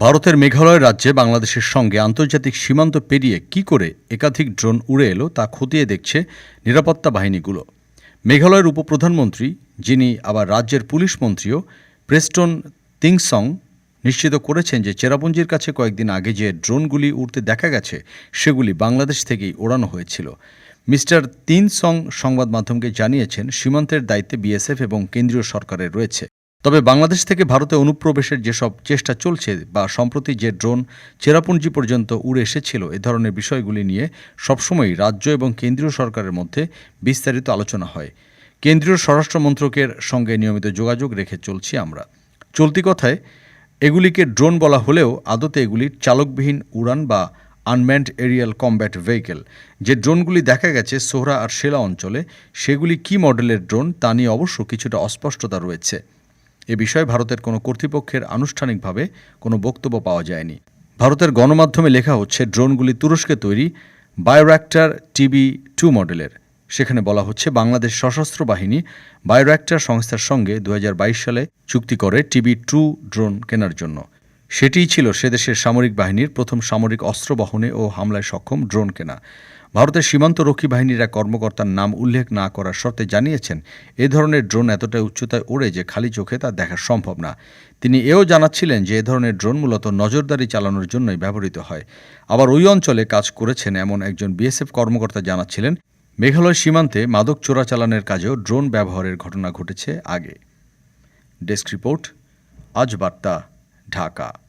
ভারতের মেঘালয় রাজ্যে বাংলাদেশের সঙ্গে আন্তর্জাতিক সীমান্ত পেরিয়ে কি করে একাধিক ড্রোন উড়ে এলো তা খতিয়ে দেখছে নিরাপত্তা বাহিনীগুলো। মেঘালয়ের উপপ্রধানমন্ত্রী, যিনি আবার রাজ্যের পুলিশ মন্ত্রীও, প্রেস্টন তিংসং নিশ্চিত করেছেন যে চেরাপুঞ্জির কাছে কয়েকদিন আগে যে ড্রোনগুলি উড়তে দেখা গেছে সেগুলি বাংলাদেশ থেকেই ওড়ানো হয়েছিল। মিস্টার তিনসং সংবাদ মাধ্যমকে জানিয়েছেন, সীমান্তের দায়িত্বে বিএসএফ এবং কেন্দ্রীয় সরকারের রয়েছে। তবে বাংলাদেশ থেকে ভারতে অনুপ্রবেশের যেসব চেষ্টা চলছে বা সম্প্রতি যে ড্রোন চেরাপুঞ্জি পর্যন্ত উড়ে এসেছিল, এ ধরনের বিষয়গুলি নিয়ে সবসময়ই রাজ্য এবং কেন্দ্রীয় সরকারের মধ্যে বিস্তারিত আলোচনা হয়। কেন্দ্রীয় স্বরাষ্ট্র মন্ত্রকের সঙ্গে নিয়মিত যোগাযোগ রেখে চলছি আমরা। চলতি কথায় এগুলিকে ড্রোন বলা হলেও আদতে এগুলির চালকবিহীন উড়ান বা আনম্যান্ড এরিয়াল কমব্যাট ভেহিকেল। যে ড্রোনগুলি দেখা গেছে সোহরা আর শেলা অঞ্চলে, সেগুলি কী মডেলের ড্রোন তা নিয়ে অবশ্য কিছুটা অস্পষ্টতা রয়েছে। এ বিষয়ে ভারতের কোনো কর্তৃপক্ষের আনুষ্ঠানিকভাবে কোনো বক্তব্য পাওয়া যায়নি। ভারতের গণমাধ্যমে লেখা হচ্ছে ড্রোনগুলি তুরস্কে তৈরি বায়োরাক্টার TB2 মডেলের। সেখানে বলা হচ্ছে বাংলাদেশ সশস্ত্র বাহিনী বায়োরাক্টার সংস্থার সঙ্গে 2022 সালে চুক্তি করে TB2 ড্রোন কেনার জন্য। সেটিই ছিল সেদেশের সামরিক বাহিনীর প্রথম সামরিক অস্ত্র বহনে ও হামলায় সক্ষম ড্রোন কেনা। ভারতের সীমান্তরক্ষী বাহিনীর এক কর্মকর্তার নাম উল্লেখ না করার শর্তে জানিয়েছেন, এ ধরনের ড্রোন এতটাই উচ্চতায় ওড়ে যে খালি চোখে তা দেখা সম্ভব না। তিনি এও জানাচ্ছিলেন যে এ ধরনের ড্রোন মূলত নজরদারি চালানোর জন্যই ব্যবহৃত হয়। আবার ওই অঞ্চলে কাজ করেছেন এমন একজন বিএসএফ কর্মকর্তা জানাচ্ছিলেন, মেঘালয় সীমান্তে মাদক চোরাচালানের কাজেও ড্রোন ব্যবহারের ঘটনা ঘটেছে আগে। ডেস্ক রিপোর্ট, আজ বার্তা, ঢাকা।